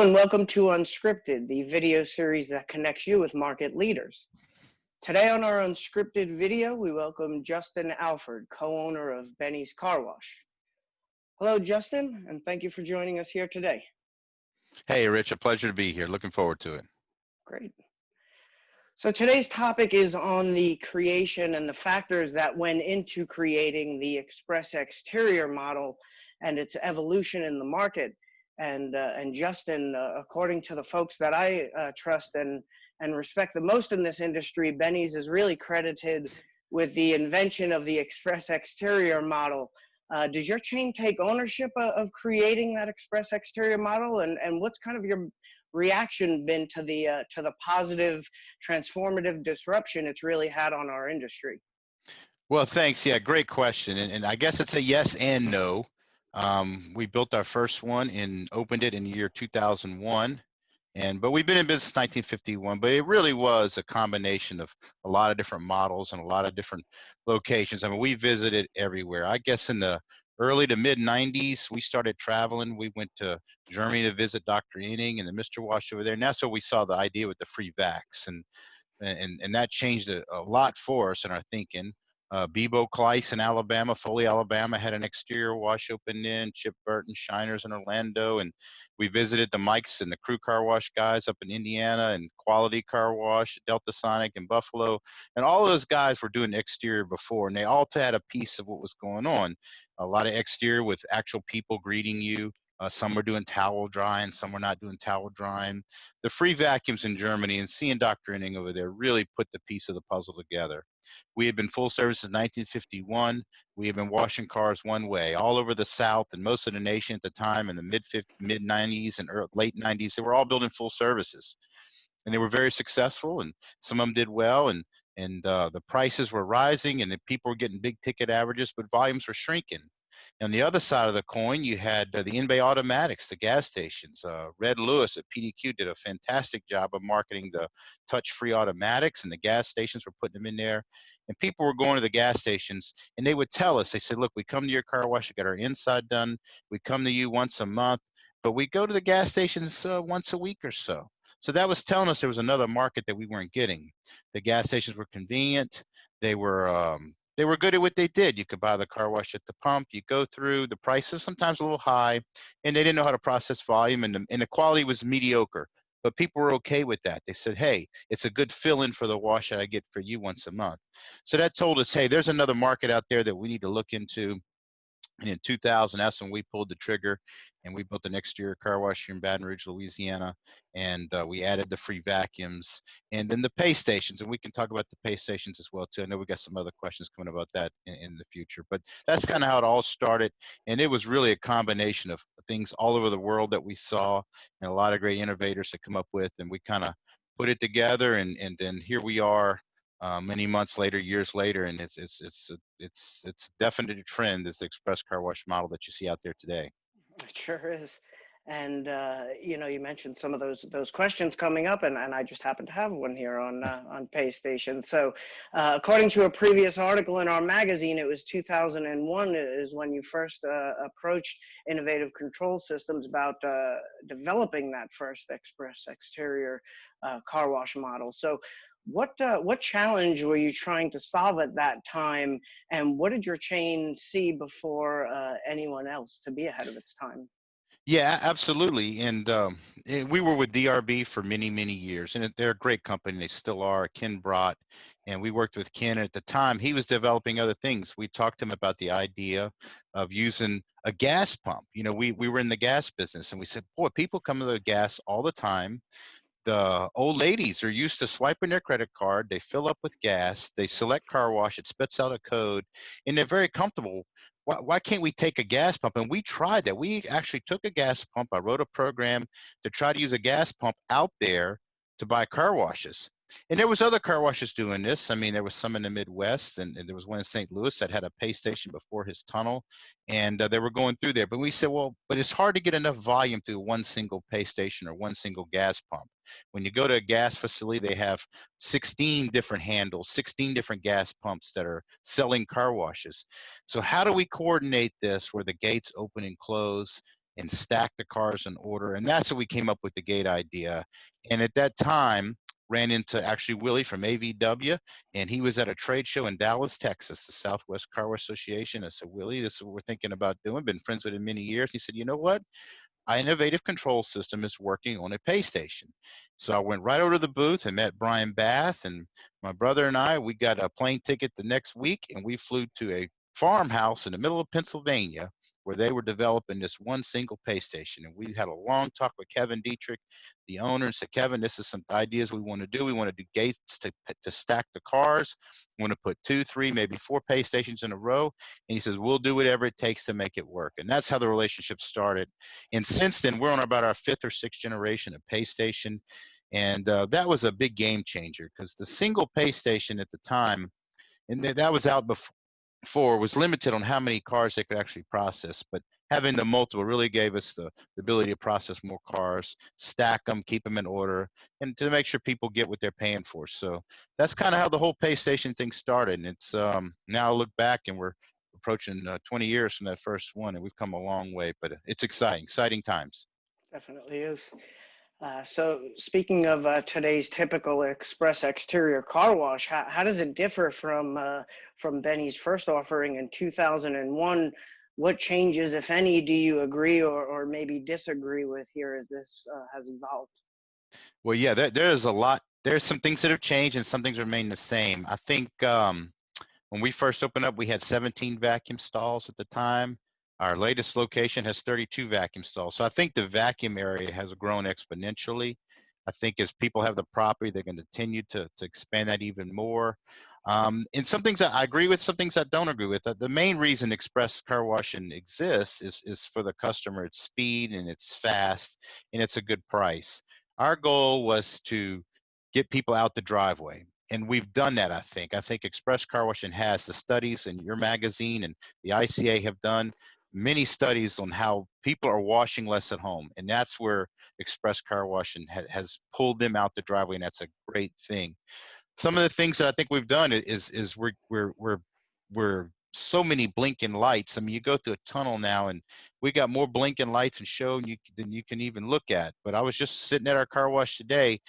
and welcome to Unscripted, the video series that connects you with market leaders. Today on our Unscripted video, we welcome Justin Alford, co-owner of Benny's Car Wash. Hello, Justin, and thank you for joining us here today. Hey, Rich, a pleasure to be here. Looking forward to it. Great. So today's topic is on the creation and the factors that went into creating the Express exterior model and its evolution in the market. And Justin, according to the folks that I trust and respect the most in this industry, Benny's is really credited with the invention of the Express exterior model. Does your chain take ownership of creating that Express exterior model? And what's kind of your reaction been to the positive, transformative disruption it's really had on our industry? Well, thanks. Yeah, great question. And I guess it's a yes and no. We built our first one and opened it in the year 2001. But we've been in business since 1951, but it really was a combination of a lot of different models and a lot of different locations. I mean, we visited everywhere. I guess in the early to mid 90s, we started traveling. We went to Germany to visit Dr. Inning and the Mr. Wash over there. And that's where we saw the idea with the free vacs. And that changed a lot for us in our thinking. Bebo Kleiss in Alabama, Foley, Alabama had an exterior wash open in, Chip Burton, Shiners in Orlando, and we visited the Mikes and the Crew Car Wash guys up in Indiana and Quality Car Wash, Delta Sonic in Buffalo, and all of those guys were doing exterior before, and they all had a piece of what was going on. A lot of exterior with actual people greeting you. Some were doing towel drying, some were not doing towel drying. The free vacuums in Germany and seeing Dr. Inning over there really put the piece of the puzzle together. We have been full service since 1951. We have been washing cars one way all over the South and most of the nation at the time in the mid 90s and late 90s. They were all building full services, and they were very successful. And some of them did well, and the prices were rising, and the people were getting big ticket averages, but volumes were shrinking. On the other side of the coin, you had the in-bay automatics, the gas stations. Red Lewis at PDQ did a fantastic job of marketing the touch-free automatics, and the gas stations were putting them in there. And people were going to the gas stations, and they would tell us, they said, look, we come to your car wash, we got our inside done. We come to you once a month, but we go to the gas stations once a week or so. So that was telling us there was another market that we weren't getting. The gas stations were convenient. They were good at what they did. You could buy the car wash at the pump. You go through, the prices sometimes a little high, and they didn't know how to process volume, and the quality was mediocre. But people were okay with that. They said, hey, it's a good fill-in for the wash that I get for you once a month. So that told us, hey, there's another market out there that we need to look into. And in 2000, that's when we pulled the trigger, and we built an exterior car wash here in Baton Rouge, Louisiana, and we added the free vacuums, and then the pay stations, and we can talk about the pay stations as well too. I know we got some other questions coming about that in the future, but that's kind of how it all started, and it was really a combination of things all over the world that we saw, and a lot of great innovators to come up with, and we kind of put it together, and then here we are. Many months later, years later, and it's definitely a trend, is the express car wash model that you see out there today. It sure is. And you know, you mentioned some of those questions coming up, and I just happen to have one here on pay stations. So according to a previous article in our magazine, it was 2001 is when you first approached Innovative Control Systems about developing that first express exterior car wash model. So what challenge were you trying to solve at that time, and what did your chain see before anyone else to be ahead of its time? Yeah, absolutely. And we were with DRB for many, many years, and they're a great company. They still are. Ken Brott, and we worked with Ken. At the time, he was developing other things. We talked to him about the idea of using a gas pump. You know, we were in the gas business, and we said, boy, people come to the gas all the time. The old ladies are used to swiping their credit card. They fill up with gas. They select car wash. It spits out a code, and they're very comfortable. Why can't we take a gas pump? And we tried that. We actually took a gas pump. I wrote a program to try to use a gas pump out there to buy car washes. And there was other car washes doing this. I mean, there was some in the Midwest, and there was one in St. Louis that had a pay station before his tunnel, and they were going through there. But we said, well, but it's hard to get enough volume through one single pay station or one single gas pump. When you go to a gas facility, they have 16 different handles, 16 different gas pumps that are selling car washes. So how do we coordinate this where the gates open and close? and stack the cars in order. And that's what we came up with the gate idea. And at that time, ran into actually Willie from AVW, and he was at a trade show in Dallas, Texas, the Southwest Car Wash Association. I said, Willie, this is what we're thinking about doing. Been friends with him many years. He said, you know what? Our innovative control system is working on a pay station. So I went right over to the booth and met Brian Bath, and my brother and I, we got a plane ticket the next week, and we flew to a farmhouse in the middle of Pennsylvania where they were developing this one single pay station. And we had a long talk with Kevin Dietrich, the owner, and said, Kevin, this is some ideas we want to do. We want to do gates to stack the cars. We want to put 2, 3, maybe 4 pay stations in a row. And he says, we'll do whatever it takes to make it work. And that's how the relationship started. And since then, we're on about our 5th or 6th generation of pay station. And that was a big game changer, because the single pay station at the time, and that was out before, was limited on how many cars they could actually process. But having the multiple really gave us the ability to process more cars, stack them, keep them in order, and to make sure people get what they're paying for. So that's kind of how the whole pay station thing started. And it's now I look back and we're approaching 20 years from that first one, and we've come a long way. But it's exciting times. Definitely is. So speaking of today's typical express exterior car wash, how does it differ from Benny's first offering in 2001? What changes, if any, do you agree or maybe disagree with here as this has evolved? Well, yeah, there's a lot. There's some things that have changed and some things remain the same. I think when we first opened up, we had 17 vacuum stalls at the time. Our latest location has 32 vacuum stalls. So I think the vacuum area has grown exponentially. I think as people have the property, they're going to continue to expand that even more. And some things that I agree with, some things I don't agree with. The main reason express car washing exists is for the customer. It's speed and it's fast and it's a good price. Our goal was to get people out the driveway, and we've done that. I think Express Car Washing has the studies, and your magazine and the ICA have done many studies on how people are washing less at home, and that's where Express Car Washing has pulled them out the driveway, and that's a great thing. Some of the things that I think we've done is we're so many blinking lights. I mean, you go through a tunnel now, and we got more blinking lights and show than you can even look at. But I was just sitting at our car wash today.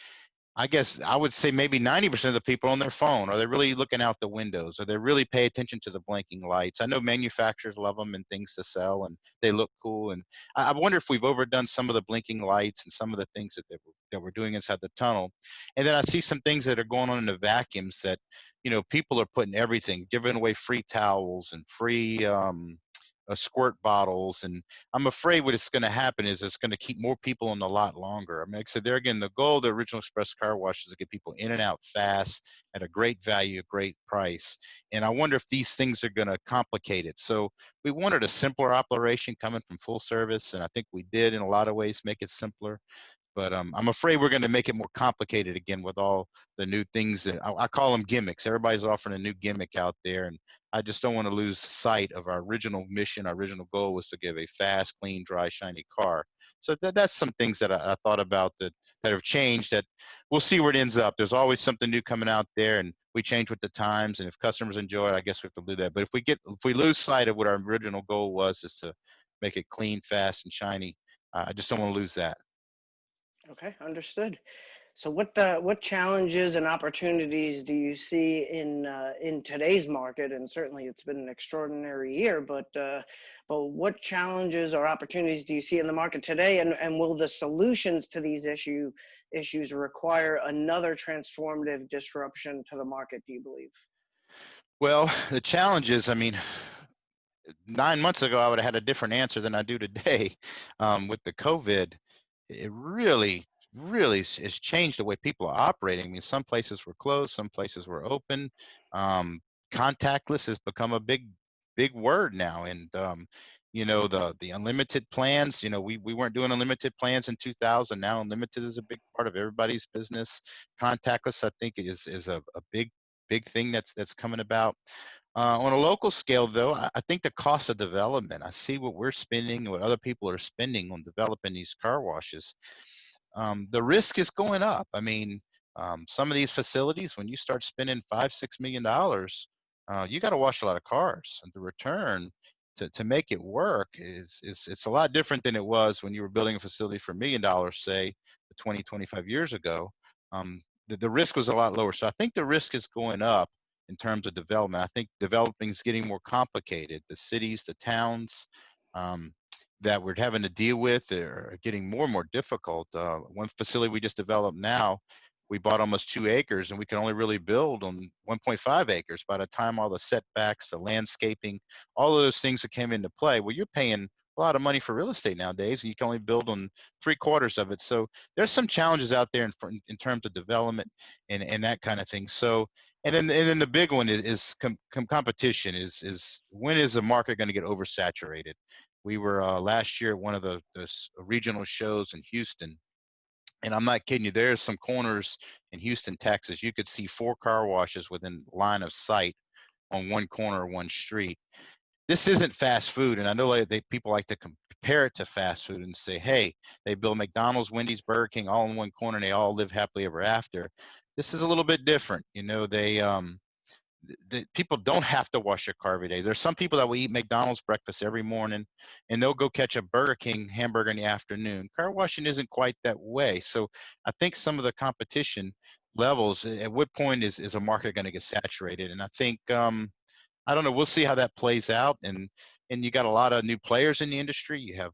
I guess I would say maybe 90% of the people on their phone. Are they really looking out the windows? Are they really pay attention to the blinking lights? I know manufacturers love them and things to sell, and they look cool. And I wonder if we've overdone some of the blinking lights and some of the things that we're doing inside the tunnel. And then I see some things that are going on in the vacuums that, people are putting everything, giving away free towels and free squirt bottles. And I'm afraid what is going to happen is it's going to keep more people in the lot longer. I mean, like I said, there again, the goal of the original Express Car Wash is to get people in and out fast at a great value, a great price. And I wonder if these things are going to complicate it. So we wanted a simpler operation coming from full service, and I think we did in a lot of ways make it simpler. But I'm afraid we're going to make it more complicated again with all the new things that I call them gimmicks. Everybody's offering a new gimmick out there, and I just don't want to lose sight of our original mission. Our original goal was to give a fast, clean, dry, shiny car. So that's some things that I thought about that have changed. That we'll see where it ends up. There's always something new coming out there, and we change with the times. And if customers enjoy it, I guess we have to do that. But if we lose sight of what our original goal was, is to make it clean, fast, and shiny, I just don't want to lose that. Okay, understood. So what challenges and opportunities do you see in today's market? And certainly it's been an extraordinary year, but what challenges or opportunities do you see in the market today? And will the solutions to these issues require another transformative disruption to the market, do you believe? Well, the challenge is, I mean, 9 months ago, I would have had a different answer than I do today. With the COVID, it really has changed the way people are operating. I mean, some places were closed, some places were open. Um, Contactless has become a big word now, and the unlimited plans. We weren't doing unlimited plans in 2000. Now unlimited is a big part of everybody's business. Contactless, I think, is a big thing that's coming about. On a local scale, though, I think the cost of development, I see what we're spending and what other people are spending on developing these car washes. The risk is going up. I mean, some of these facilities, when you start spending $5, $6 million, you got to wash a lot of cars. And the return to make it work is it's a lot different than it was when you were building a facility for $1 million, say 20, 25 years ago. The risk was a lot lower. So I think the risk is going up in terms of development. I think developing is getting more complicated. The cities, the towns um, that we're having to deal with are getting more and more difficult. One facility we just developed now, we bought almost 2 acres and we can only really build on 1.5 acres. By the time all the setbacks, the landscaping, all of those things that came into play, well, you're paying a lot of money for real estate nowadays, and you can only build on 3/4 of it. So there's some challenges out there in terms of development and that kind of thing. So, and then the big one is competition. Is when is the market going to get oversaturated? We were last year at one of the regional shows in Houston, and I'm not kidding you. There's some corners in Houston, Texas. You could see 4 car washes within line of sight on one corner of one street. This isn't fast food, and I know people like to compare it to fast food and say, hey, they build McDonald's, Wendy's, Burger King all in one corner and they all live happily ever after. This is a little bit different. You know, the people don't have to wash their car every day. There's some people that will eat McDonald's breakfast every morning and they'll go catch a Burger King hamburger in the afternoon. Car washing isn't quite that way. So I think some of the competition levels, at what point is a market going to get saturated? And I think I don't know. We'll see how that plays out. And you got a lot of new players in the industry. You have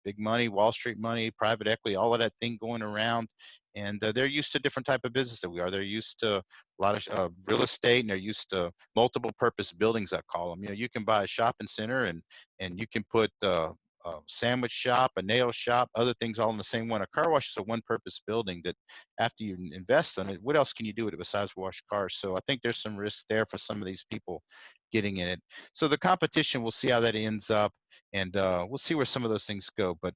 big money, Wall Street money, private equity, all of that thing going around. And they're used to different type of business that we are. They're used to a lot of real estate, and they're used to multiple purpose buildings, I call them. You know, you can buy a shopping center and you can put a sandwich shop, a nail shop, other things all in the same one. A car wash is a one purpose building that after you invest in it, what else can you do with it besides wash cars? So I think there's some risk there for some of these people getting in it. So the competition, we'll see how that ends up, and we'll see where some of those things go. But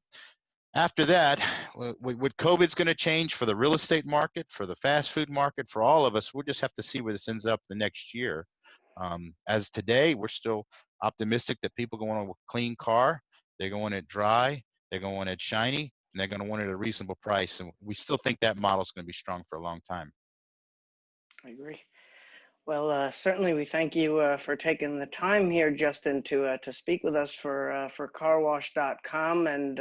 after that, what COVID's going to change for the real estate market, for the fast food market, for all of us, we'll just have to see where this ends up the next year. As today, we're still optimistic that people go on a clean car, they're going it dry, they're going it shiny, and they're going to want it at a reasonable price. And we still think that model is going to be strong for a long time. I agree. Well, certainly we thank you for taking the time here, Justin, to speak with us for carwash.com, and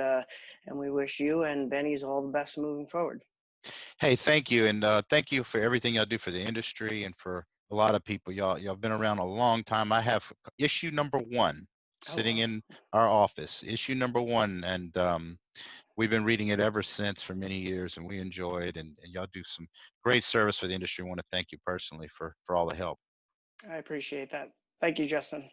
we wish you and Benny's all the best moving forward. Hey, thank you, and thank you for everything y'all do for the industry and for a lot of people. Y'all been around a long time. I have issue number 1 Oh, sitting wow. in our office, issue number 1, and we've been reading it ever since for many years, and we enjoy it. And y'all do some great service for the industry. I want to thank you personally for all the help. I appreciate that. Thank you, Justin.